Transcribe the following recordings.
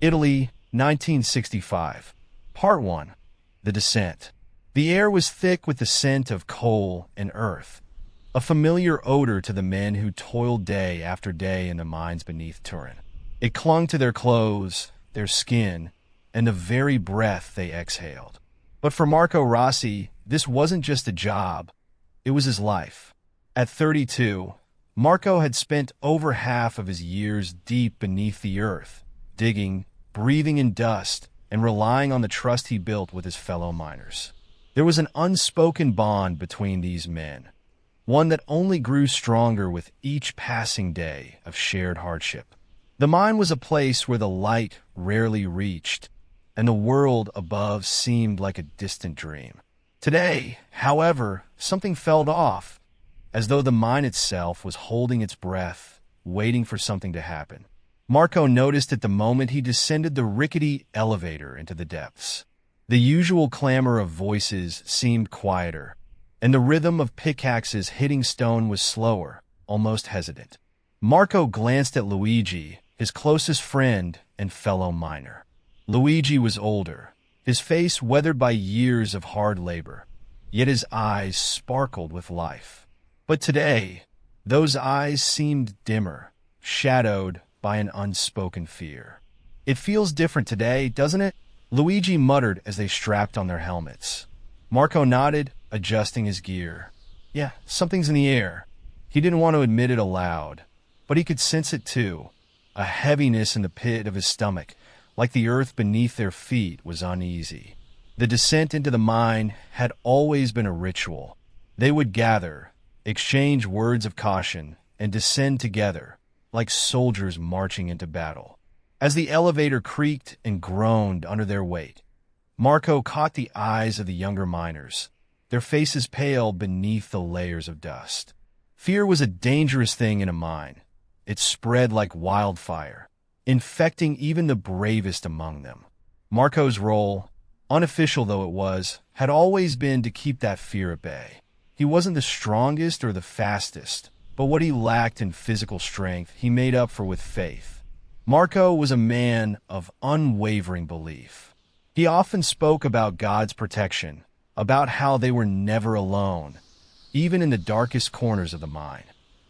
Italy, 1965. Part 1. The Descent. The air was thick with the scent of coal and earth, a familiar odor to the men who toiled day after day in the mines beneath Turin. It clung to their clothes, their skin, and the very breath they exhaled. But for Marco Rossi, this wasn't just a job, it was his life. At 32, Marco had spent over half of his years deep beneath the earth, digging, breathing in dust, and relying on the trust he built with his fellow miners. There was an unspoken bond between these men, one that only grew stronger with each passing day of shared hardship. The mine was a place where the light rarely reached, and the world above seemed like a distant dream. Today, however, something felt off, as though the mine itself was holding its breath, waiting for something to happen. Marco noticed it the moment he descended the rickety elevator into the depths. The usual clamor of voices seemed quieter, and the rhythm of pickaxes hitting stone was slower, almost hesitant. Marco glanced at Luigi, his closest friend and fellow miner. Luigi was older, his face weathered by years of hard labor, yet his eyes sparkled with life. But today, those eyes seemed dimmer, shadowed by an unspoken fear. "It feels different today, doesn't it?" Luigi muttered as they strapped on their helmets. Marco nodded, adjusting his gear. "Yeah, something's in the air." He didn't want to admit it aloud, but he could sense it too, a heaviness in the pit of his stomach, like the earth beneath their feet was uneasy. The descent into the mine had always been a ritual. They would gather, exchange words of caution, and descend together, like soldiers marching into battle. As the elevator creaked and groaned under their weight, Marco caught the eyes of the younger miners, their faces pale beneath the layers of dust. Fear was a dangerous thing in a mine. It spread like wildfire, infecting even the bravest among them. Marco's role, unofficial though it was, had always been to keep that fear at bay. He wasn't the strongest or the fastest, but what he lacked in physical strength, he made up for with faith. Marco was a man of unwavering belief. He often spoke about God's protection, about how they were never alone, even in the darkest corners of the mine.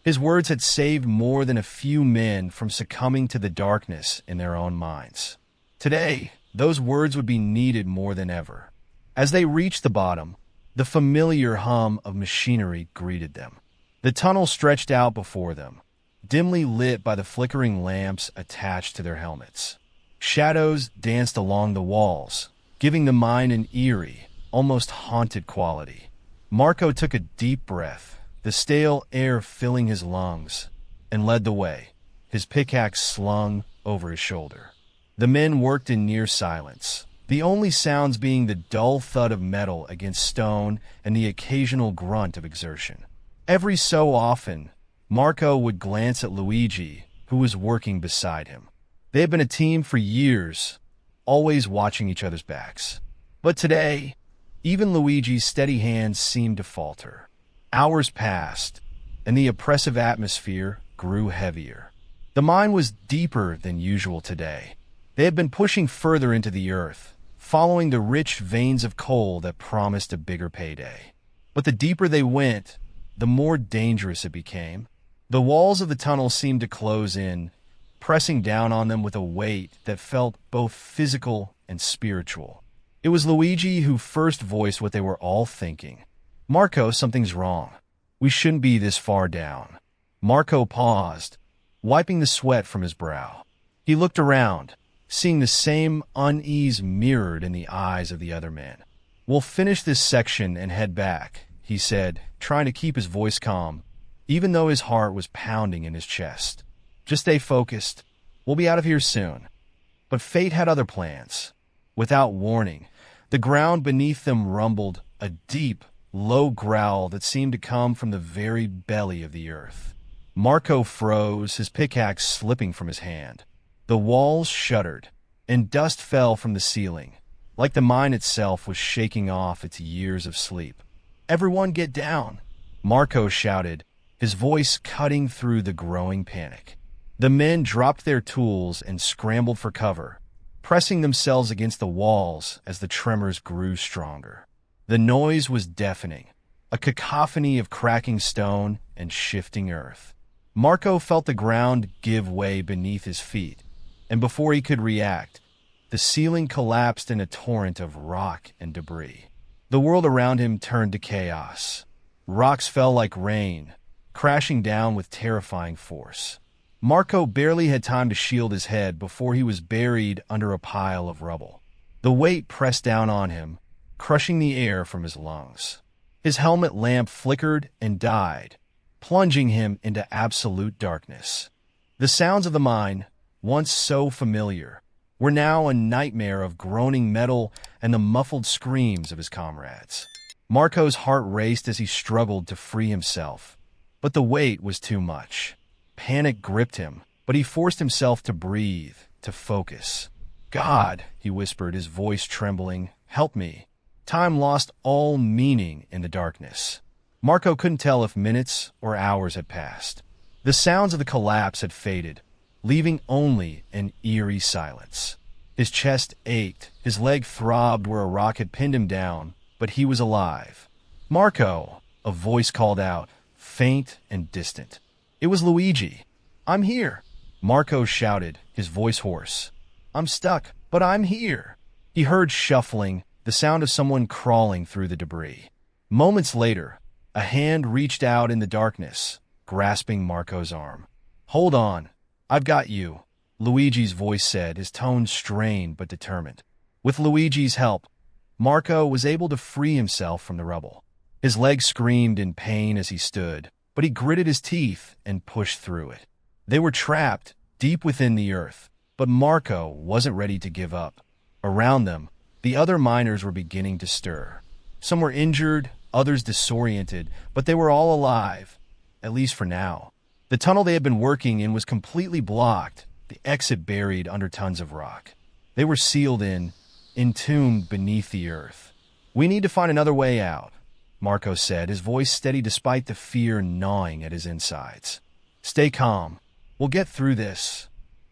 His words had saved more than a few men from succumbing to the darkness in their own minds. Today, those words would be needed more than ever. As they reached the bottom, the familiar hum of machinery greeted them. The tunnel stretched out before them, dimly lit by the flickering lamps attached to their helmets. Shadows danced along the walls, giving the mine an eerie, almost haunted quality. Marco took a deep breath, the stale air filling his lungs, and led the way, his pickaxe slung over his shoulder. The men worked in near silence, the only sounds being the dull thud of metal against stone and the occasional grunt of exertion. Every so often, Marco would glance at Luigi, who was working beside him. They had been a team for years, always watching each other's backs. But today, even Luigi's steady hands seemed to falter. Hours passed, and the oppressive atmosphere grew heavier. The mine was deeper than usual today. They had been pushing further into the earth, following the rich veins of coal that promised a bigger payday. But the deeper they went, the more dangerous it became. The walls of the tunnel seemed to close in, pressing down on them with a weight that felt both physical and spiritual. It was Luigi who first voiced what they were all thinking. "Marco, something's wrong. We shouldn't be this far down." Marco paused, wiping the sweat from his brow. He looked around, seeing the same unease mirrored in the eyes of the other men. "We'll finish this section and head back," he said, trying to keep his voice calm, even though his heart was pounding in his chest. "Just stay focused. We'll be out of here soon." But fate had other plans. Without warning, the ground beneath them rumbled, a deep, low growl that seemed to come from the very belly of the earth. Marco froze, his pickaxe slipping from his hand. The walls shuddered, and dust fell from the ceiling, like the mine itself was shaking off its years of sleep. "Everyone get down," Marco shouted, his voice cutting through the growing panic. The men dropped their tools and scrambled for cover, pressing themselves against the walls as the tremors grew stronger. The noise was deafening, a cacophony of cracking stone and shifting earth. Marco felt the ground give way beneath his feet, and before he could react, the ceiling collapsed in a torrent of rock and debris. The world around him turned to chaos. Rocks fell like rain, crashing down with terrifying force. Marco barely had time to shield his head before he was buried under a pile of rubble. The weight pressed down on him, crushing the air from his lungs. His helmet lamp flickered and died, plunging him into absolute darkness. The sounds of the mine, once so familiar, were now a nightmare of groaning metal and the muffled screams of his comrades. Marco's heart raced as he struggled to free himself, but the weight was too much. Panic gripped him, but he forced himself to breathe, to focus. "God," he whispered, his voice trembling, "help me." Time lost all meaning in the darkness. Marco couldn't tell if minutes or hours had passed. The sounds of the collapse had faded, leaving only an eerie silence. His chest ached, his leg throbbed where a rock had pinned him down, but he was alive. "Marco," a voice called out, faint and distant. It was Luigi. "I'm here," Marco shouted, his voice hoarse. "I'm stuck, but I'm here." He heard shuffling, the sound of someone crawling through the debris. Moments later, a hand reached out in the darkness, grasping Marco's arm. "Hold on, I've got you," Luigi's voice said, his tone strained but determined. With Luigi's help, Marco was able to free himself from the rubble. His legs screamed in pain as he stood, but he gritted his teeth and pushed through it. They were trapped deep within the earth, but Marco wasn't ready to give up. Around them, the other miners were beginning to stir. Some were injured, others disoriented, but they were all alive, at least for now. The tunnel they had been working in was completely blocked, the exit buried under tons of rock. They were sealed in, entombed beneath the earth. "We need to find another way out," Marco said, his voice steady despite the fear gnawing at his insides. "Stay calm. We'll get through this."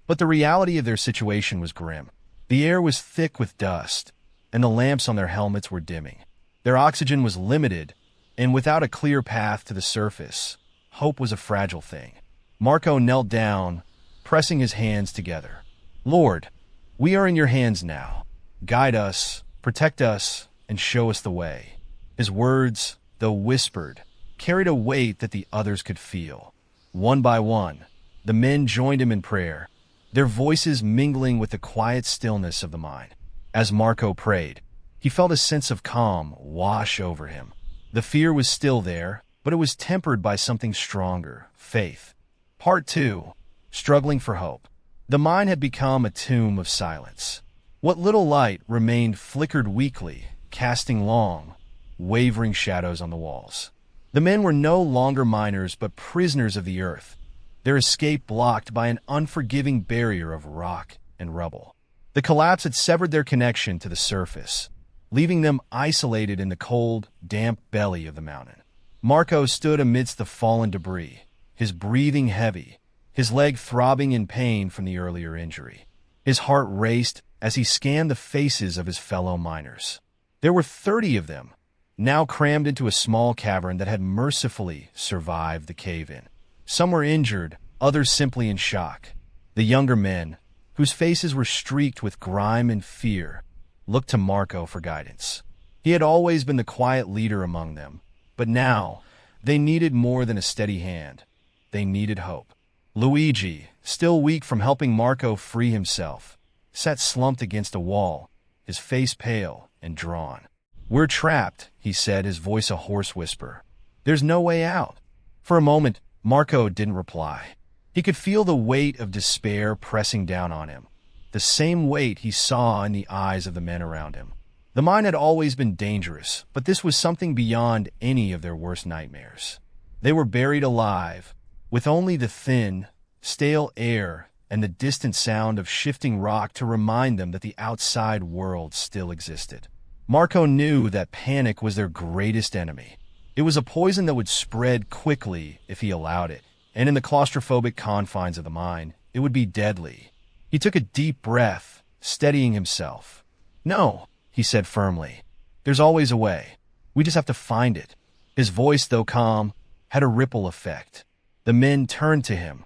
But the reality of their situation was grim. The air was thick with dust, and the lamps on their helmets were dimming. Their oxygen was limited, and without a clear path to the surface, hope was a fragile thing. Marco knelt down, pressing his hands together. "Lord, we are in your hands now. Guide us, protect us, and show us the way." His words, though whispered, carried a weight that the others could feel. One by one, the men joined him in prayer, their voices mingling with the quiet stillness of the mine. As Marco prayed, he felt a sense of calm wash over him. The fear was still there, but it was tempered by something stronger, faith. Part 2. Struggling for hope. The mine had become a tomb of silence. What little light remained flickered weakly, casting long, wavering shadows on the walls. The men were no longer miners but prisoners of the earth, their escape blocked by an unforgiving barrier of rock and rubble. The collapse had severed their connection to the surface, leaving them isolated in the cold, damp belly of the mountain. Marco stood amidst the fallen debris, his breathing heavy, his leg throbbing in pain from the earlier injury. His heart raced as he scanned the faces of his fellow miners. There were 30 of them, now crammed into a small cavern that had mercifully survived the cave-in. Some were injured, others simply in shock. The younger men, whose faces were streaked with grime and fear, looked to Marco for guidance. He had always been the quiet leader among them, but now they needed more than a steady hand. They needed hope. Luigi, still weak from helping Marco free himself, sat slumped against a wall, his face pale and drawn. "We're trapped," he said, his voice a hoarse whisper. "There's no way out." For a moment, Marco didn't reply. He could feel the weight of despair pressing down on him, the same weight he saw in the eyes of the men around him. The mine had always been dangerous, but this was something beyond any of their worst nightmares. They were buried alive, with only the thin, stale air and the distant sound of shifting rock to remind them that the outside world still existed. Marco knew that panic was their greatest enemy. It was a poison that would spread quickly if he allowed it, and in the claustrophobic confines of the mine, it would be deadly. He took a deep breath, steadying himself. "No," he said firmly. "There's always a way. We just have to find it." His voice, though calm, had a ripple effect. The men turned to him,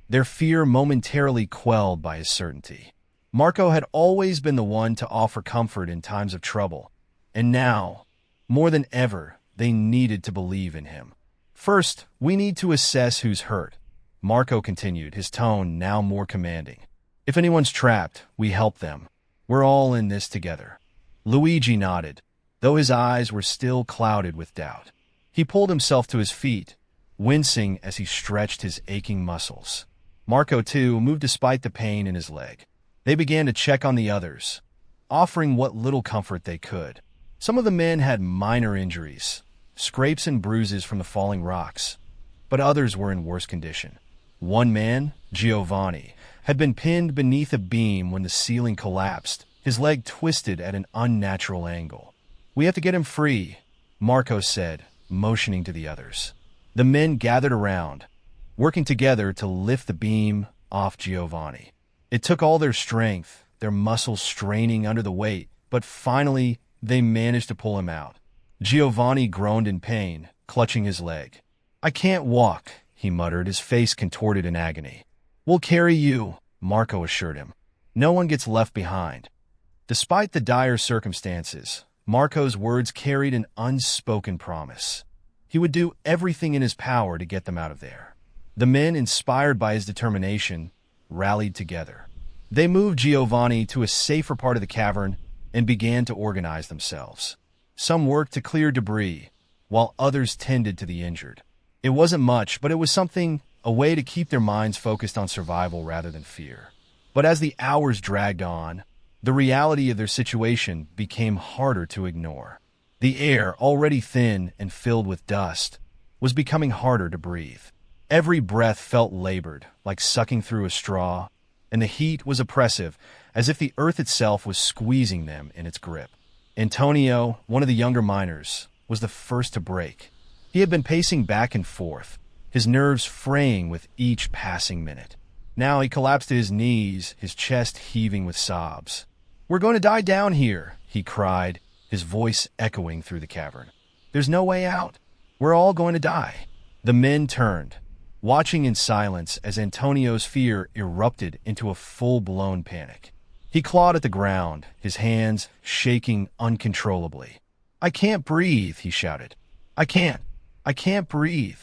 their fear momentarily quelled by his certainty. Marco had always been the one to offer comfort in times of trouble, and now, more than ever, they needed to believe in him. "First, we need to assess who's hurt," Marco continued, his tone now more commanding. "If anyone's trapped, we help them. We're all in this together." Luigi nodded, though his eyes were still clouded with doubt. He pulled himself to his feet, wincing as he stretched his aching muscles. Marco, too, moved despite the pain in his leg. They began to check on the others, offering what little comfort they could. Some of the men had minor injuries, scrapes and bruises from the falling rocks, but others were in worse condition. One man, Giovanni, had been pinned beneath a beam when the ceiling collapsed, his leg twisted at an unnatural angle. "We have to get him free," Marco said, motioning to the others. The men gathered around, working together to lift the beam off Giovanni. It took all their strength, their muscles straining under the weight, but finally they managed to pull him out. Giovanni groaned in pain, clutching his leg. "I can't walk," he muttered, his face contorted in agony. "We'll carry you," Marco assured him. "No one gets left behind." Despite the dire circumstances, Marco's words carried an unspoken promise. He would do everything in his power to get them out of there. The men, inspired by his determination, rallied together. They moved Giovanni to a safer part of the cavern and began to organize themselves. Some worked to clear debris, while others tended to the injured. It wasn't much, but it was something, a way to keep their minds focused on survival rather than fear. But as the hours dragged on, the reality of their situation became harder to ignore. The air, already thin and filled with dust, was becoming harder to breathe. Every breath felt labored, like sucking through a straw, and the heat was oppressive, as if the earth itself was squeezing them in its grip. Antonio, one of the younger miners, was the first to break. He had been pacing back and forth, his nerves fraying with each passing minute. Now he collapsed to his knees, his chest heaving with sobs. "We're going to die down here," he cried, his voice echoing through the cavern. "There's no way out. We're all going to die." The men turned, watching in silence as Antonio's fear erupted into a full-blown panic. He clawed at the ground, his hands shaking uncontrollably. "I can't breathe," he shouted. I can't breathe."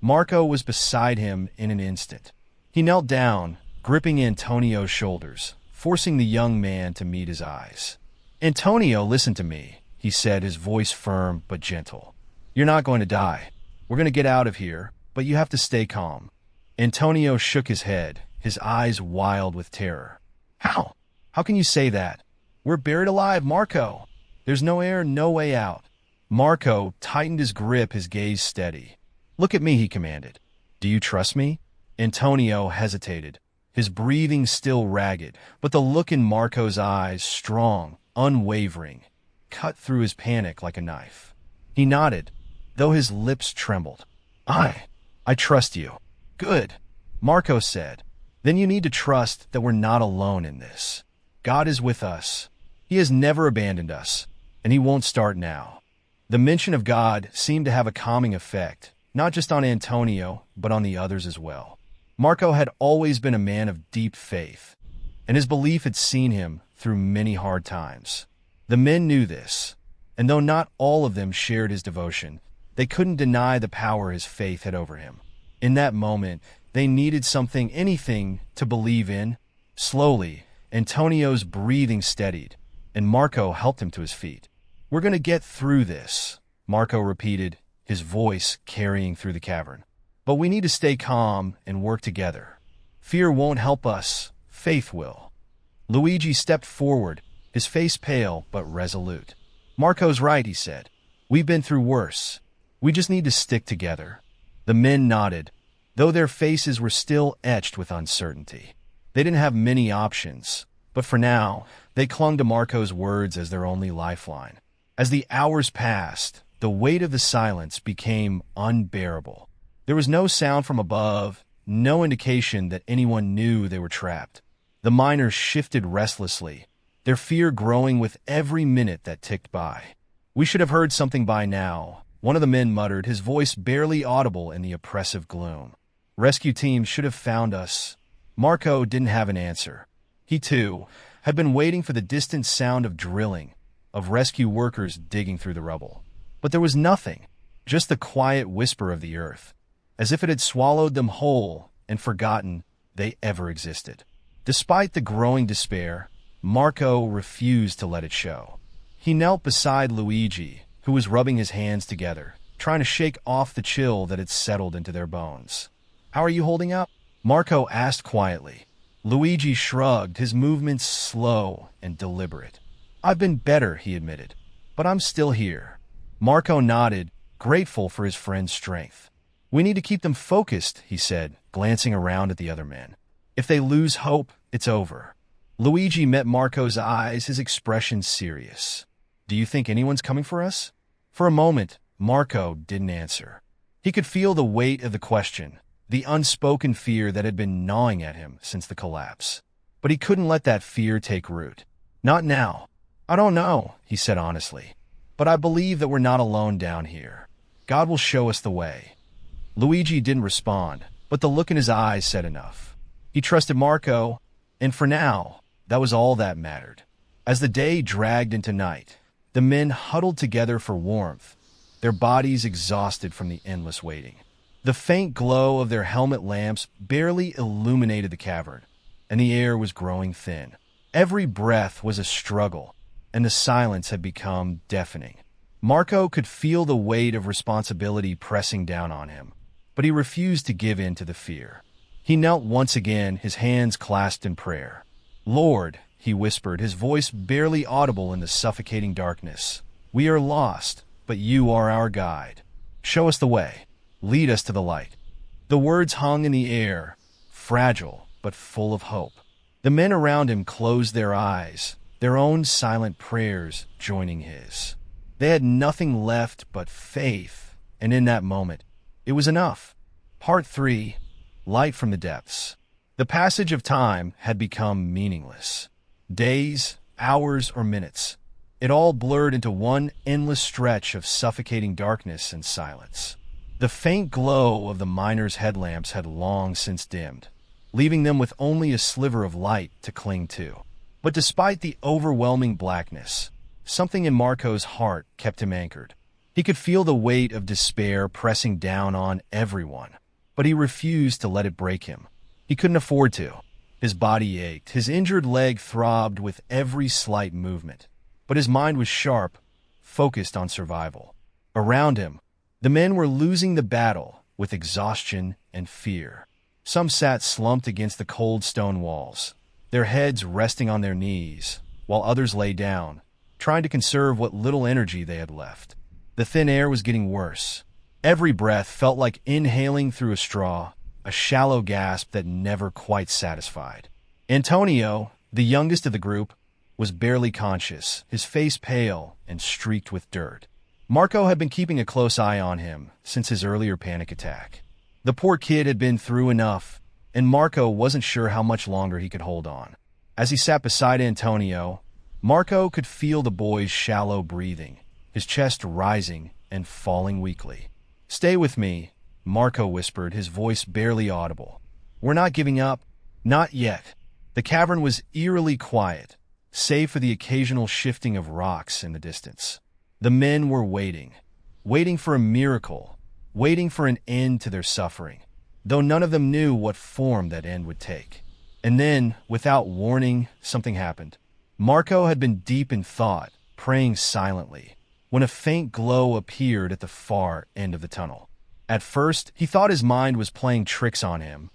Marco was beside him in an instant. He knelt down, gripping Antonio's shoulders, forcing the young man to meet his eyes. "Antonio, listen to me," he said, his voice firm but gentle. "You're not going to die. We're going to get out of here, but you have to stay calm." Antonio shook his head, his eyes wild with terror. "How? How can you say that? We're buried alive, Marco. There's no air, no way out." Marco tightened his grip, his gaze steady. "Look at me," he commanded. "Do you trust me?" Antonio hesitated, his breathing still ragged, but the look in Marco's eyes, strong, unwavering, cut through his panic like a knife. He nodded, though his lips trembled. I trust you." "Good," Marco said. "Then you need to trust that we're not alone in this. God is with us. He has never abandoned us, and he won't start now." The mention of God seemed to have a calming effect, not just on Antonio, but on the others as well. Marco had always been a man of deep faith, and his belief had seen him through many hard times. The men knew this, and though not all of them shared his devotion, they couldn't deny the power his faith had over him. In that moment, they needed something, anything, to believe in. Slowly, Antonio's breathing steadied, and Marco helped him to his feet. "We're going to get through this," Marco repeated, his voice carrying through the cavern. "But we need to stay calm and work together. Fear won't help us. Faith will." Luigi stepped forward, his face pale but resolute. "Marco's right," he said. "We've been through worse. We just need to stick together." The men nodded, though their faces were still etched with uncertainty. They didn't have many options, but for now, they clung to Marco's words as their only lifeline. As the hours passed, the weight of the silence became unbearable. There was no sound from above, no indication that anyone knew they were trapped. The miners shifted restlessly, their fear growing with every minute that ticked by. "We should have heard something by now," one of the men muttered, his voice barely audible in the oppressive gloom. "Rescue teams should have found us." Marco didn't have an answer. He, too, had been waiting for the distant sound of drilling, of rescue workers digging through the rubble. But there was nothing, just the quiet whisper of the earth, as if it had swallowed them whole and forgotten they ever existed. Despite the growing despair, Marco refused to let it show. He knelt beside Luigi, who was rubbing his hands together, trying to shake off the chill that had settled into their bones. "How are you holding up?" Marco asked quietly. Luigi shrugged, his movements slow and deliberate. "I've been better," he admitted, "but I'm still here." Marco nodded, grateful for his friend's strength. "We need to keep them focused," he said, glancing around at the other men. "If they lose hope, it's over." Luigi met Marco's eyes, his expression serious. "Do you think anyone's coming for us?" For a moment, Marco didn't answer. He could feel the weight of the question, the unspoken fear that had been gnawing at him since the collapse. But he couldn't let that fear take root. "Not now. I don't know," he said honestly. "But I believe that we're not alone down here. God will show us the way." Luigi didn't respond, but the look in his eyes said enough. He trusted Marco, and for now, that was all that mattered. As the day dragged into night, the men huddled together for warmth, their bodies exhausted from the endless waiting. The faint glow of their helmet lamps barely illuminated the cavern, and the air was growing thin. Every breath was a struggle, and the silence had become deafening. Marco could feel the weight of responsibility pressing down on him, but he refused to give in to the fear. He knelt once again, his hands clasped in prayer. "Lord," he whispered, his voice barely audible in the suffocating darkness, "we are lost, but you are our guide. Show us the way. Lead us to the light." The words hung in the air, fragile but full of hope. The men around him closed their eyes, their own silent prayers joining his. They had nothing left but faith, and in that moment, it was enough. Part 3. Light from the Depths. The passage of time had become meaningless. Days, hours, or minutes. It all blurred into one endless stretch of suffocating darkness and silence. The faint glow of the miners' headlamps had long since dimmed, leaving them with only a sliver of light to cling to. But despite the overwhelming blackness, something in Marco's heart kept him anchored. He could feel the weight of despair pressing down on everyone, but he refused to let it break him. He couldn't afford to. His body ached, his injured leg throbbed with every slight movement, but his mind was sharp, focused on survival. Around him, the men were losing the battle with exhaustion and fear. Some sat slumped against the cold stone walls, their heads resting on their knees, while others lay down, trying to conserve what little energy they had left. The thin air was getting worse. Every breath felt like inhaling through a straw, a shallow gasp that never quite satisfied. Antonio, the youngest of the group, was barely conscious, his face pale and streaked with dirt. Marco had been keeping a close eye on him since his earlier panic attack. The poor kid had been through enough, and Marco wasn't sure how much longer he could hold on. As he sat beside Antonio, Marco could feel the boy's shallow breathing, his chest rising and falling weakly. "Stay with me," Marco whispered, his voice barely audible. "We're not giving up. Not yet." The cavern was eerily quiet, save for the occasional shifting of rocks in the distance. The men were waiting for a miracle, waiting for an end to their suffering, though none of them knew what form that end would take. And then, without warning, something happened. Marco had been deep in thought, praying silently, when a faint glow appeared at the far end of the tunnel. At first, he thought his mind was playing tricks on him,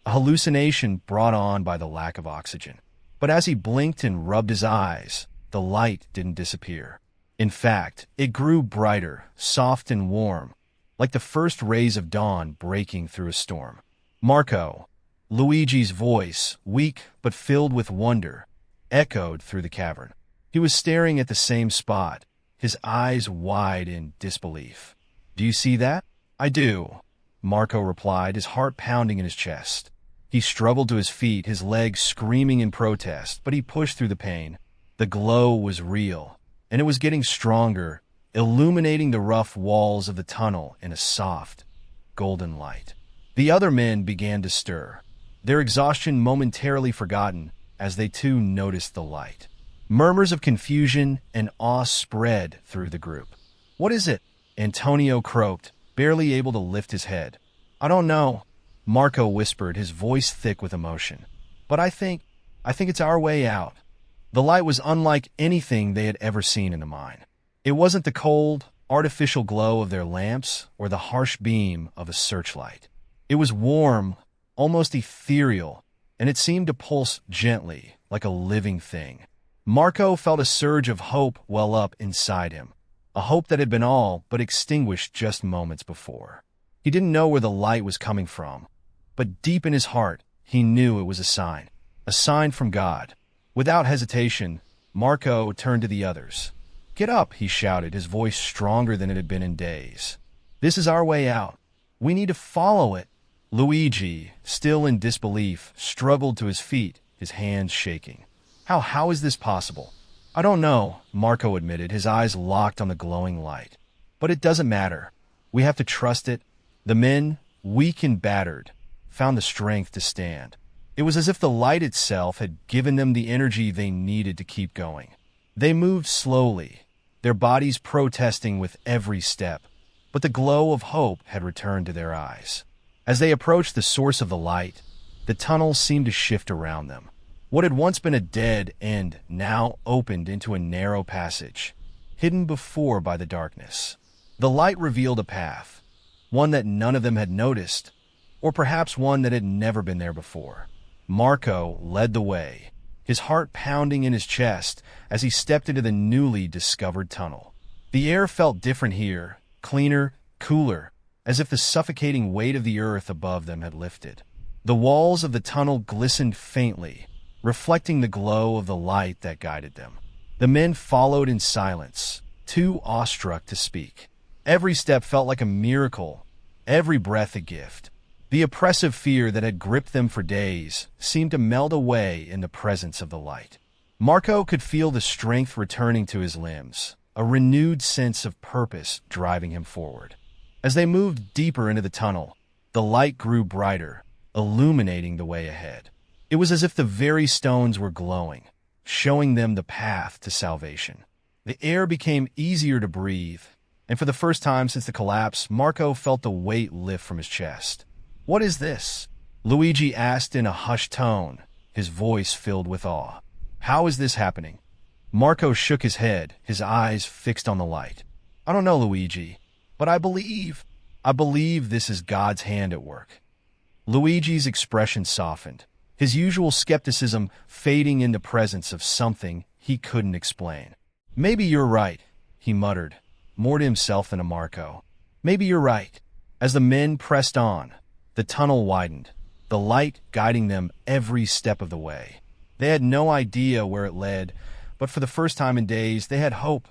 a hallucination brought on by the lack of oxygen. But as he blinked and rubbed his eyes, the light didn't disappear. In fact, it grew brighter, soft and warm, like the first rays of dawn breaking through a storm. "Marco," Luigi's voice, weak but filled with wonder, echoed through the cavern. He was staring at the same spot, his eyes wide in disbelief. "Do you see that?" "I do," Marco replied, his heart pounding in his chest. He struggled to his feet, his legs screaming in protest, but he pushed through the pain. The glow was real, and it was getting stronger, illuminating the rough walls of the tunnel in a soft, golden light. The other men began to stir, their exhaustion momentarily forgotten as they too noticed the light. Murmurs of confusion and awe spread through the group. "What is it?" Antonio croaked, barely able to lift his head. "I don't know," Marco whispered, his voice thick with emotion. "But I think it's our way out." The light was unlike anything they had ever seen in the mine. It wasn't the cold, artificial glow of their lamps or the harsh beam of a searchlight. It was warm, almost ethereal, and it seemed to pulse gently, like a living thing. Marco felt a surge of hope well up inside him, a hope that had been all but extinguished just moments before. He didn't know where the light was coming from, but deep in his heart, he knew it was a sign from God. Without hesitation, Marco turned to the others. "Get up," he shouted, his voice stronger than it had been in days. "This is our way out. We need to follow it." Luigi, still in disbelief, struggled to his feet, his hands shaking. How is this possible?" "I don't know," Marco admitted, his eyes locked on the glowing light. "But it doesn't matter. We have to trust it." The men, weak and battered, found the strength to stand. It was as if the light itself had given them the energy they needed to keep going. They moved slowly, their bodies protesting with every step, but the glow of hope had returned to their eyes. As they approached the source of the light, the tunnel seemed to shift around them. What had once been a dead end now opened into a narrow passage, hidden before by the darkness. The light revealed a path, one that none of them had noticed, or perhaps one that had never been there before. Marco led the way, his heart pounding in his chest as he stepped into the newly discovered tunnel. The air felt different here, cleaner, cooler, as if the suffocating weight of the earth above them had lifted. The walls of the tunnel glistened faintly, reflecting the glow of the light that guided them. The men followed in silence, too awestruck to speak. Every step felt like a miracle, every breath a gift. The oppressive fear that had gripped them for days seemed to melt away in the presence of the light. Marco could feel the strength returning to his limbs, a renewed sense of purpose driving him forward. As they moved deeper into the tunnel, the light grew brighter, illuminating the way ahead. It was as if the very stones were glowing, showing them the path to salvation. The air became easier to breathe, and for the first time since the collapse, Marco felt the weight lift from his chest. "What is this?" Luigi asked in a hushed tone, his voice filled with awe. "How is this happening?" Marco shook his head, his eyes fixed on the light. "I don't know, Luigi, but I believe this is God's hand at work." Luigi's expression softened, his usual skepticism fading in the presence of something he couldn't explain. "Maybe you're right," he muttered, more to himself than to Marco. "Maybe you're right." As the men pressed on, the tunnel widened, the light guiding them every step of the way. They had no idea where it led, but for the first time in days, they had hope.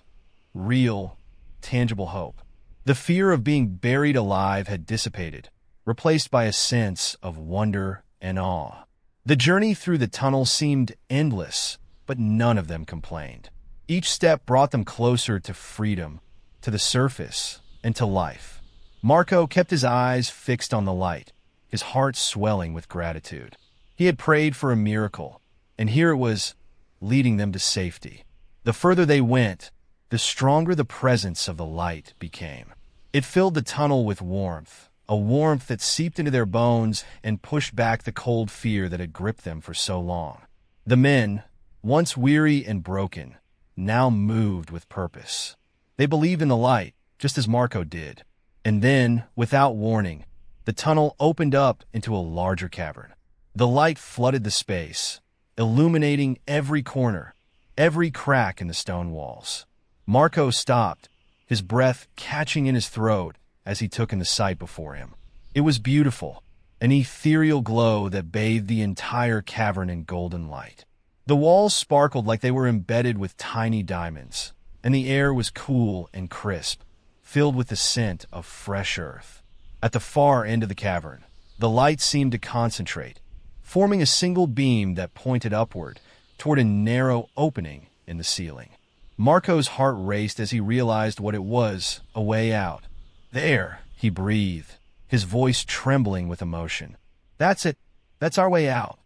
Real, tangible hope. The fear of being buried alive had dissipated, replaced by a sense of wonder and awe. The journey through the tunnel seemed endless, but none of them complained. Each step brought them closer to freedom, to the surface, and to life. Marco kept his eyes fixed on the light, his heart swelling with gratitude. He had prayed for a miracle, and here it was, leading them to safety. The further they went, the stronger the presence of the light became. It filled the tunnel with warmth, a warmth that seeped into their bones and pushed back the cold fear that had gripped them for so long. The men, once weary and broken, now moved with purpose. They believed in the light, just as Marco did. And then, without warning, the tunnel opened up into a larger cavern. The light flooded the space, illuminating every corner, every crack in the stone walls. Marco stopped, his breath catching in his throat as he took in the sight before him. It was beautiful, an ethereal glow that bathed the entire cavern in golden light. The walls sparkled like they were embedded with tiny diamonds, and the air was cool and crisp, filled with the scent of fresh earth. At the far end of the cavern, the light seemed to concentrate, forming a single beam that pointed upward toward a narrow opening in the ceiling. Marco's heart raced as he realized what it was, a way out. "There," he breathed, his voice trembling with emotion. "That's it. That's our way out."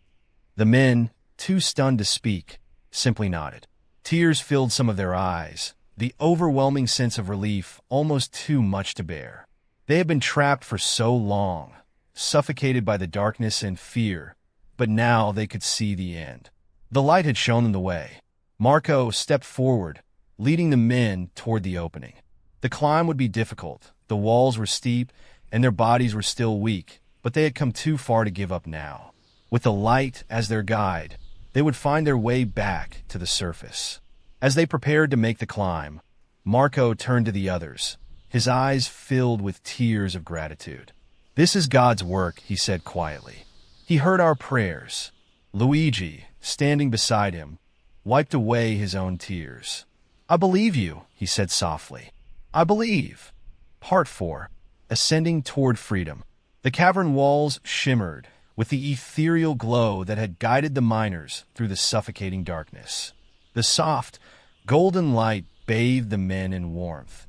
The men, too stunned to speak, simply nodded. Tears filled some of their eyes, the overwhelming sense of relief almost too much to bear. They had been trapped for so long, suffocated by the darkness and fear, but now they could see the end. The light had shown them the way. Marco stepped forward, leading the men toward the opening. The climb would be difficult, the walls were steep, and their bodies were still weak, but they had come too far to give up now. With the light as their guide, they would find their way back to the surface. As they prepared to make the climb, Marco turned to the others, his eyes filled with tears of gratitude. "This is God's work," he said quietly. "He heard our prayers." Luigi, standing beside him, wiped away his own tears. "I believe you," he said softly. "I believe." Part 4. Ascending toward freedom. The cavern walls shimmered with the ethereal glow that had guided the miners through the suffocating darkness. The soft, golden light bathed the men in warmth,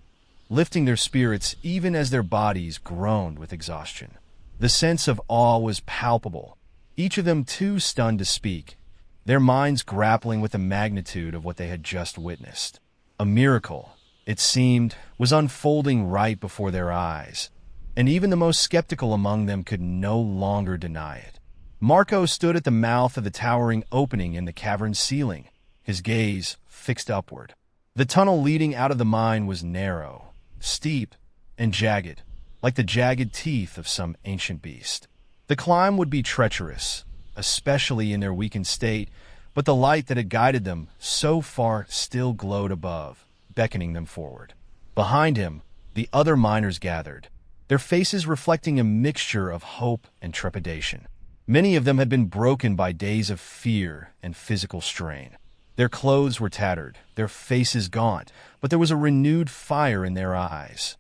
lifting their spirits even as their bodies groaned with exhaustion. The sense of awe was palpable, each of them too stunned to speak, their minds grappling with the magnitude of what they had just witnessed. A miracle, it seemed, was unfolding right before their eyes, and even the most skeptical among them could no longer deny it. Marco stood at the mouth of the towering opening in the cavern's ceiling, his gaze fixed upward. The tunnel leading out of the mine was narrow, steep, and jagged, like the jagged teeth of some ancient beast. The climb would be treacherous, especially in their weakened state, but the light that had guided them so far still glowed above, beckoning them forward. Behind him, the other miners gathered, their faces reflecting a mixture of hope and trepidation. Many of them had been broken by days of fear and physical strain. Their clothes were tattered, their faces gaunt, but there was a renewed fire in their eyes,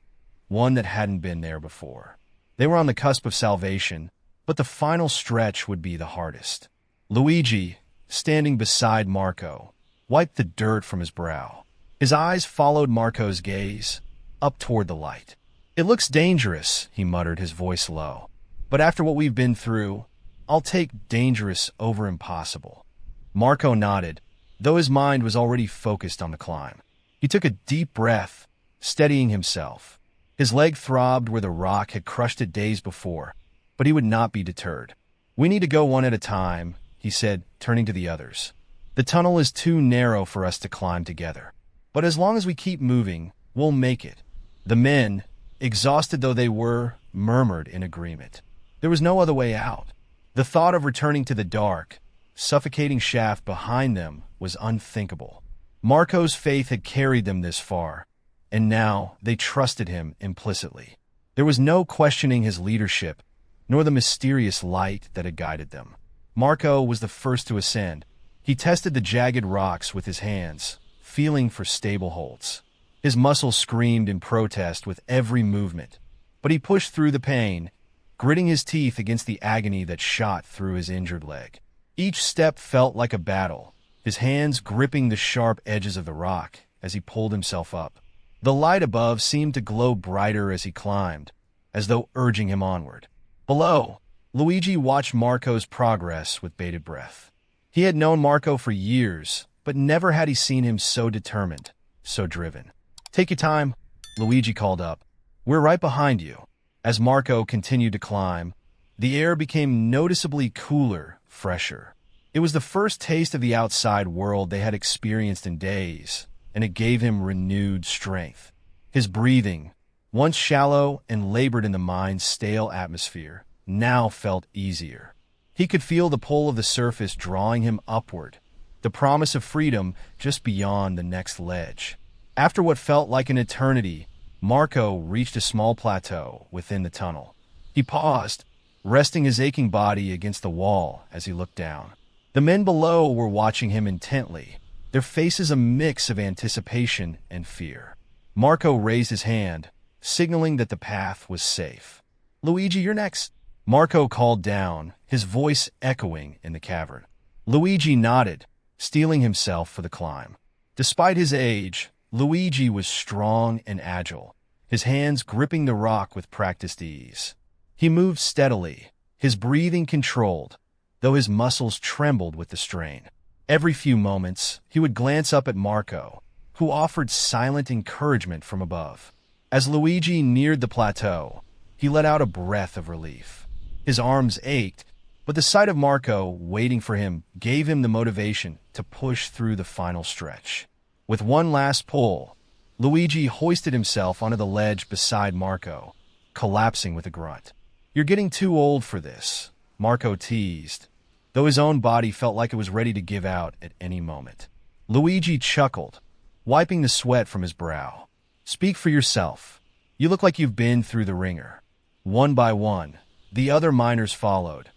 one that hadn't been there before. They were on the cusp of salvation, but the final stretch would be the hardest. Luigi, standing beside Marco, wiped the dirt from his brow. His eyes followed Marco's gaze, up toward the light. "It looks dangerous," he muttered, his voice low. "But after what we've been through, I'll take dangerous over impossible." Marco nodded, though his mind was already focused on the climb. He took a deep breath, steadying himself. His leg throbbed where the rock had crushed it days before, but he would not be deterred. "We need to go one at a time," he said, turning to the others. "The tunnel is too narrow for us to climb together. But as long as we keep moving, we'll make it." The men, exhausted though they were, murmured in agreement. There was no other way out. The thought of returning to the dark, suffocating shaft behind them was unthinkable. Marco's faith had carried them this far, and now they trusted him implicitly. There was no questioning his leadership, nor the mysterious light that had guided them. Marco was the first to ascend. He tested the jagged rocks with his hands, feeling for stable holds. His muscles screamed in protest with every movement, but he pushed through the pain, gritting his teeth against the agony that shot through his injured leg. Each step felt like a battle, his hands gripping the sharp edges of the rock as he pulled himself up. The light above seemed to glow brighter as he climbed, as though urging him onward. Below, Luigi watched Marco's progress with bated breath. He had known Marco for years, but never had he seen him so determined, so driven. "Take your time," Luigi called up. "We're right behind you." As Marco continued to climb, the air became noticeably cooler, fresher. It was the first taste of the outside world they had experienced in days, and it gave him renewed strength. His breathing, once shallow and labored in the mine's stale atmosphere, now felt easier. He could feel the pull of the surface drawing him upward, the promise of freedom just beyond the next ledge. After what felt like an eternity, Marco reached a small plateau within the tunnel. He paused, resting his aching body against the wall as he looked down. The men below were watching him intently, their faces a mix of anticipation and fear. Marco raised his hand, signaling that the path was safe. "Luigi, you're next," Marco called down, his voice echoing in the cavern. Luigi nodded, steeling himself for the climb. Despite his age, Luigi was strong and agile, his hands gripping the rock with practiced ease. He moved steadily, his breathing controlled, though his muscles trembled with the strain. Every few moments, he would glance up at Marco, who offered silent encouragement from above. As Luigi neared the plateau, he let out a breath of relief. His arms ached, but the sight of Marco waiting for him gave him the motivation to push through the final stretch. With one last pull, Luigi hoisted himself onto the ledge beside Marco, collapsing with a grunt. "You're getting too old for this," Marco teased, though his own body felt like it was ready to give out at any moment. Luigi chuckled, wiping the sweat from his brow. "Speak for yourself. You look like you've been through the ringer." One by one, the other miners followed,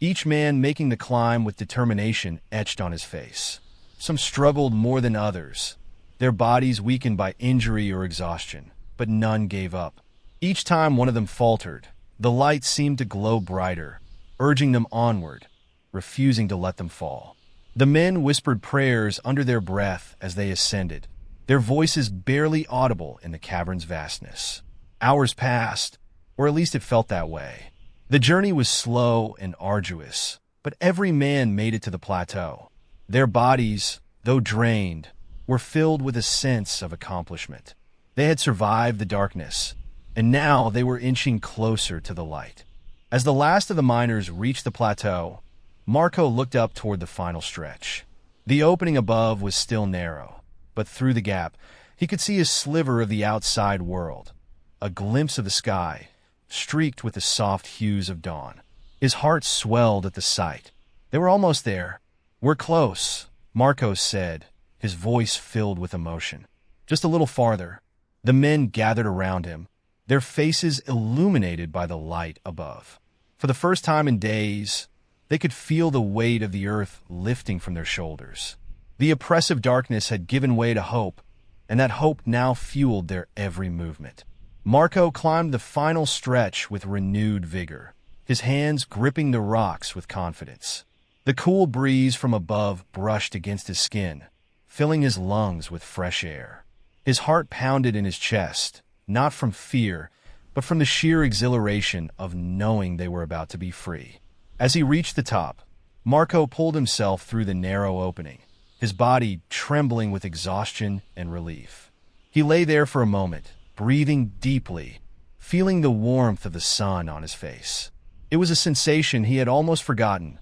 each man making the climb with determination etched on his face. Some struggled more than others, their bodies weakened by injury or exhaustion, but none gave up. Each time one of them faltered, the light seemed to glow brighter, urging them onward, refusing to let them fall. The men whispered prayers under their breath as they ascended, their voices barely audible in the cavern's vastness. Hours passed, or at least it felt that way. The journey was slow and arduous, but every man made it to the plateau. Their bodies, though drained, were filled with a sense of accomplishment. They had survived the darkness, and now they were inching closer to the light. As the last of the miners reached the plateau, Marco looked up toward the final stretch. The opening above was still narrow, but through the gap, he could see a sliver of the outside world, a glimpse of the sky, streaked with the soft hues of dawn. His heart swelled at the sight. They were almost there. "We're close," Marco said, his voice filled with emotion. Just a little farther. The men gathered around him, their faces illuminated by the light above. For the first time in days, they could feel the weight of the earth lifting from their shoulders. The oppressive darkness had given way to hope, and that hope now fueled their every movement. Marco climbed the final stretch with renewed vigor, his hands gripping the rocks with confidence. The cool breeze from above brushed against his skin, filling his lungs with fresh air. His heart pounded in his chest, not from fear, but from the sheer exhilaration of knowing they were about to be free. As he reached the top, Marco pulled himself through the narrow opening, his body trembling with exhaustion and relief. He lay there for a moment, breathing deeply, feeling the warmth of the sun on his face. It was a sensation he had almost forgotten,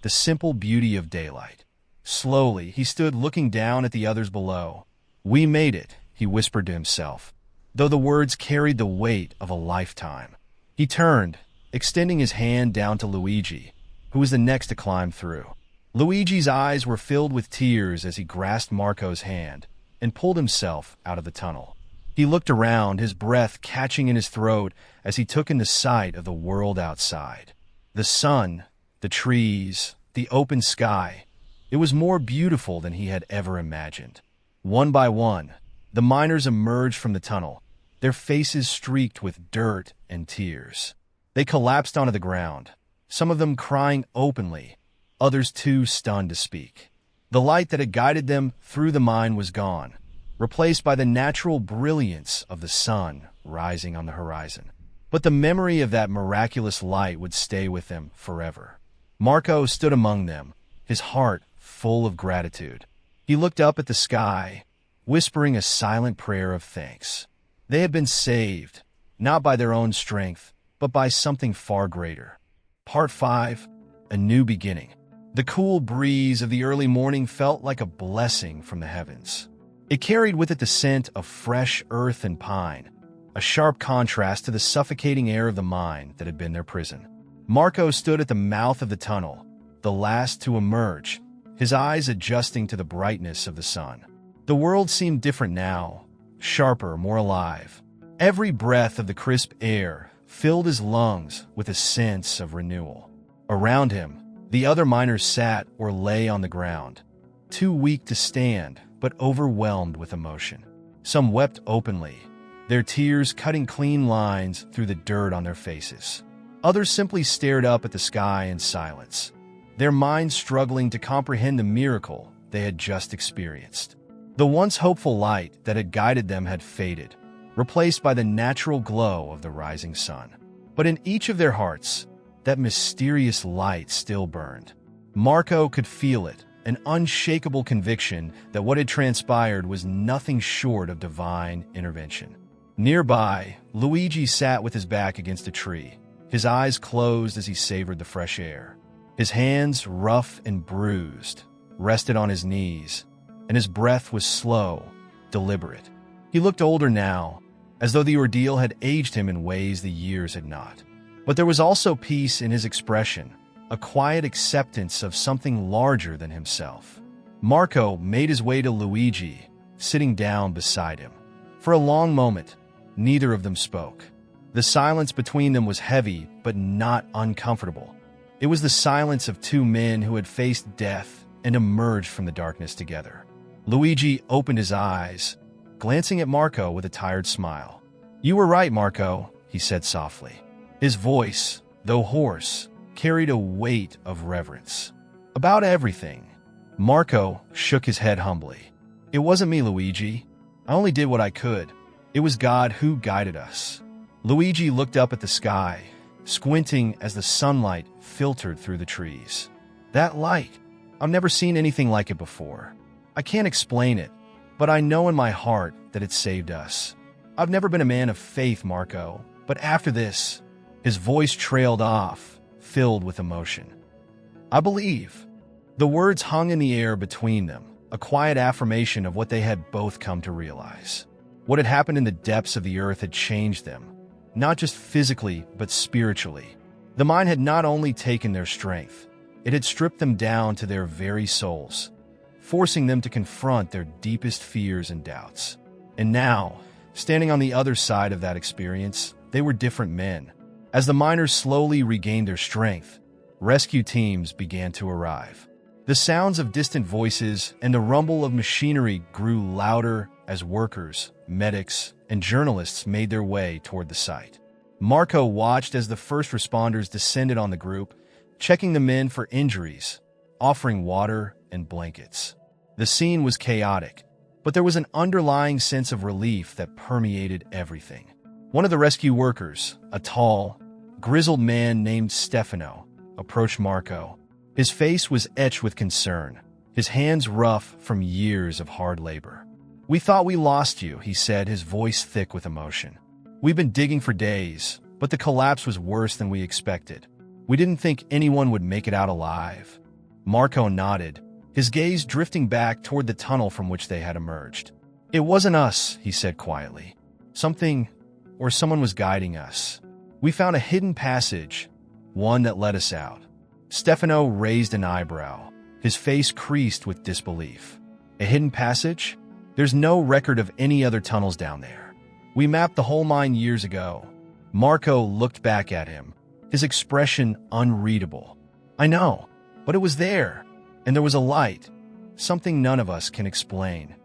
the simple beauty of daylight. Slowly, he stood looking down at the others below. "We made it," he whispered to himself, though the words carried the weight of a lifetime. He turned, extending his hand down to Luigi, who was the next to climb through. Luigi's eyes were filled with tears as he grasped Marco's hand and pulled himself out of the tunnel. He looked around, his breath catching in his throat as he took in the sight of the world outside. The sun, the trees, the open sky. It was more beautiful than he had ever imagined. One by one, the miners emerged from the tunnel, their faces streaked with dirt and tears. They collapsed onto the ground, some of them crying openly, others too stunned to speak. The light that had guided them through the mine was gone, replaced by the natural brilliance of the sun rising on the horizon. But the memory of that miraculous light would stay with them forever. Marco stood among them, his heart full of gratitude. He looked up at the sky, whispering a silent prayer of thanks. They had been saved, not by their own strength, but by something far greater. Part 5, A New Beginning. The cool breeze of the early morning felt like a blessing from the heavens. It carried with it the scent of fresh earth and pine, a sharp contrast to the suffocating air of the mine that had been their prison. Marco stood at the mouth of the tunnel, the last to emerge, his eyes adjusting to the brightness of the sun. The world seemed different now, sharper, more alive. Every breath of the crisp air filled his lungs with a sense of renewal. Around him, the other miners sat or lay on the ground, too weak to stand, but overwhelmed with emotion. Some wept openly, their tears cutting clean lines through the dirt on their faces. Others simply stared up at the sky in silence, their minds struggling to comprehend the miracle they had just experienced. The once hopeful light that had guided them had faded, replaced by the natural glow of the rising sun. But in each of their hearts, that mysterious light still burned. Marco could feel it, an unshakable conviction that what had transpired was nothing short of divine intervention. Nearby, Luigi sat with his back against a tree, his eyes closed as he savored the fresh air. His hands, rough and bruised, rested on his knees, and his breath was slow, deliberate. He looked older now, as though the ordeal had aged him in ways the years had not. But there was also peace in his expression, a quiet acceptance of something larger than himself. Marco made his way to Luigi, sitting down beside him. For a long moment, neither of them spoke. The silence between them was heavy, but not uncomfortable. It was the silence of two men who had faced death and emerged from the darkness together. Luigi opened his eyes, glancing at Marco with a tired smile. "You were right, Marco," he said softly. His voice, though hoarse, carried a weight of reverence. "About everything." Marco shook his head humbly. "It wasn't me, Luigi. I only did what I could. It was God who guided us." Luigi looked up at the sky, squinting as the sunlight filtered through the trees. "That light, I've never seen anything like it before. I can't explain it, but I know in my heart that it saved us. I've never been a man of faith, Marco, but after this," his voice trailed off, filled with emotion. "I believe." The words hung in the air between them, a quiet affirmation of what they had both come to realize. What had happened in the depths of the earth had changed them, not just physically, but spiritually. The mine had not only taken their strength, it had stripped them down to their very souls, forcing them to confront their deepest fears and doubts. And now, standing on the other side of that experience, they were different men. As the miners slowly regained their strength, rescue teams began to arrive. The sounds of distant voices and the rumble of machinery grew louder as workers, medics, and journalists made their way toward the site. Marco watched as the first responders descended on the group, checking the men for injuries, offering water and blankets. The scene was chaotic, but there was an underlying sense of relief that permeated everything. One of the rescue workers, a tall, grizzled man named Stefano, approached Marco. His face was etched with concern, his hands rough from years of hard labor. "We thought we lost you," he said, his voice thick with emotion. "We've been digging for days, but the collapse was worse than we expected. We didn't think anyone would make it out alive." Marco nodded, his gaze drifting back toward the tunnel from which they had emerged. "It wasn't us," he said quietly. "Something or someone was guiding us. We found a hidden passage, one that led us out." Stefano raised an eyebrow, his face creased with disbelief. "A hidden passage? There's no record of any other tunnels down there. We mapped the whole mine years ago." Marco looked back at him, his expression unreadable. "I know, but it was there, and there was a light, something none of us can explain."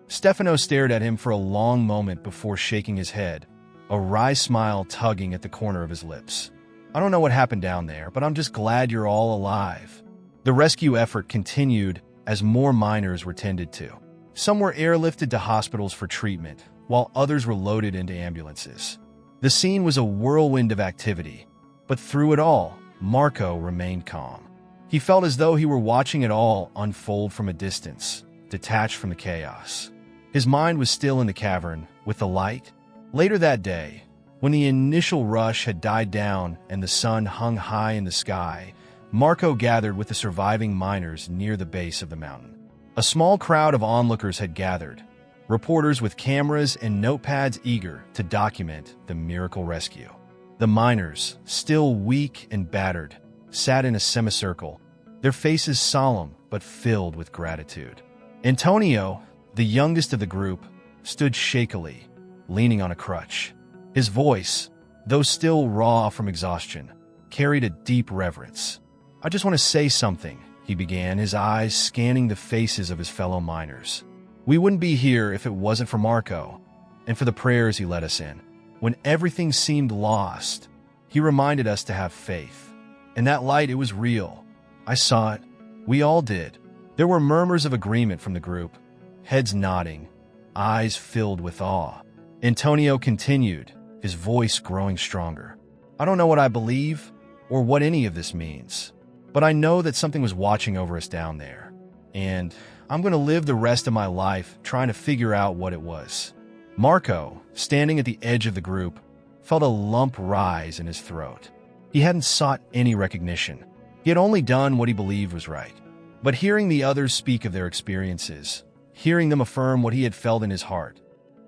Stefano stared at him for a long moment before shaking his head, a wry smile tugging at the corner of his lips. "I don't know what happened down there, but I'm just glad you're all alive." The rescue effort continued as more miners were tended to. Some were airlifted to hospitals for treatment, while others were loaded into ambulances. The scene was a whirlwind of activity, but through it all, Marco remained calm. He felt as though he were watching it all unfold from a distance, detached from the chaos. His mind was still in the cavern, with the light. Later that day, when the initial rush had died down and the sun hung high in the sky, Marco gathered with the surviving miners near the base of the mountain. A small crowd of onlookers had gathered, reporters with cameras and notepads eager to document the miracle rescue. The miners, still weak and battered, sat in a semicircle, their faces solemn but filled with gratitude. Antonio, the youngest of the group, stood shakily, leaning on a crutch. His voice, though still raw from exhaustion, carried a deep reverence. "I just want to say something," he began, his eyes scanning the faces of his fellow miners. "We wouldn't be here if it wasn't for Marco, and for the prayers he led us in. When everything seemed lost, he reminded us to have faith. And that light, it was real. I saw it. We all did." There were murmurs of agreement from the group, heads nodding, eyes filled with awe. Antonio continued, his voice growing stronger. I don't know what I believe or what any of this means, but I know that something was watching over us down there, and I'm going to live the rest of my life trying to figure out what it was. Marco, standing at the edge of the group, felt a lump rise in his throat. He hadn't sought any recognition. He had only done what he believed was right. But hearing the others speak of their experiences, hearing them affirm what he had felt in his heart,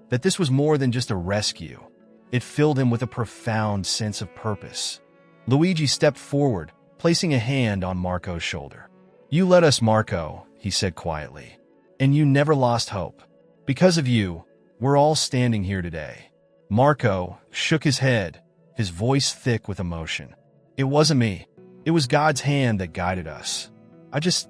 that this was more than just a rescue, it filled him with a profound sense of purpose. Luigi stepped forward, placing a hand on Marco's shoulder. You led us, Marco, he said quietly, and you never lost hope. Because of you, we're all standing here today. Marco shook his head, his voice thick with emotion. It wasn't me. It was God's hand that guided us. I just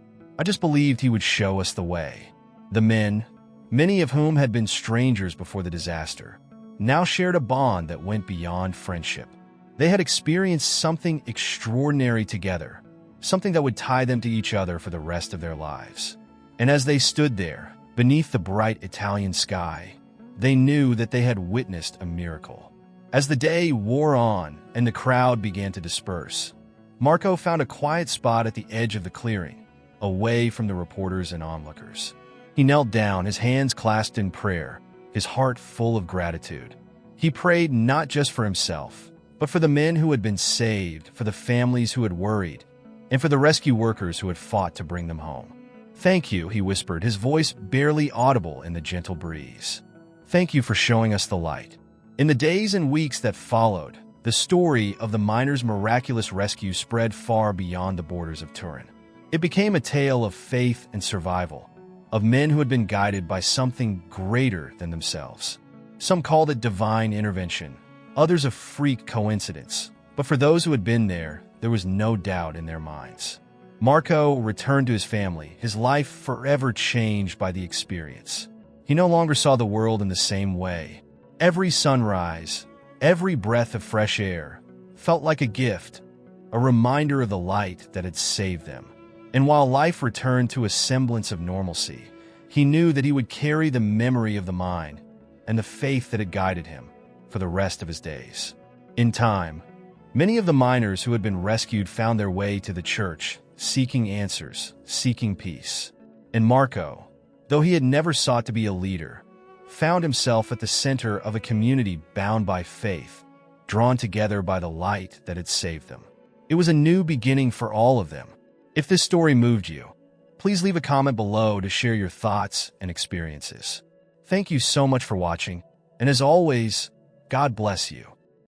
believed he would show us the way. The men, many of whom had been strangers before the disaster, now shared a bond that went beyond friendship. They had experienced something extraordinary together, something that would tie them to each other for the rest of their lives. And as they stood there, beneath the bright Italian sky, they knew that they had witnessed a miracle. As the day wore on and the crowd began to disperse, Marco found a quiet spot at the edge of the clearing, away from the reporters and onlookers. He knelt down, his hands clasped in prayer, his heart full of gratitude. He prayed not just for himself, but for the men who had been saved, for the families who had worried, and for the rescue workers who had fought to bring them home. Thank you, he whispered, his voice barely audible in the gentle breeze. Thank you for showing us the light. In the days and weeks that followed, the story of the miners' miraculous rescue spread far beyond the borders of Turin. It became a tale of faith and survival, of men who had been guided by something greater than themselves. Some called it divine intervention, others a freak coincidence, but for those who had been there was no doubt in their minds. Marco returned to his family, his life forever changed by the experience. He no longer saw the world in the same way. Every sunrise, every breath of fresh air felt like a gift, a reminder of the light that had saved them. And while life returned to a semblance of normalcy, he knew that he would carry the memory of the mine and the faith that had guided him for the rest of his days. In time, many of the miners who had been rescued found their way to the church, seeking answers, seeking peace. And Marco, though he had never sought to be a leader, found himself at the center of a community bound by faith, drawn together by the light that had saved them. It was a new beginning for all of them. If this story moved you, please leave a comment below to share your thoughts and experiences. Thank you so much for watching, and as always, God bless you.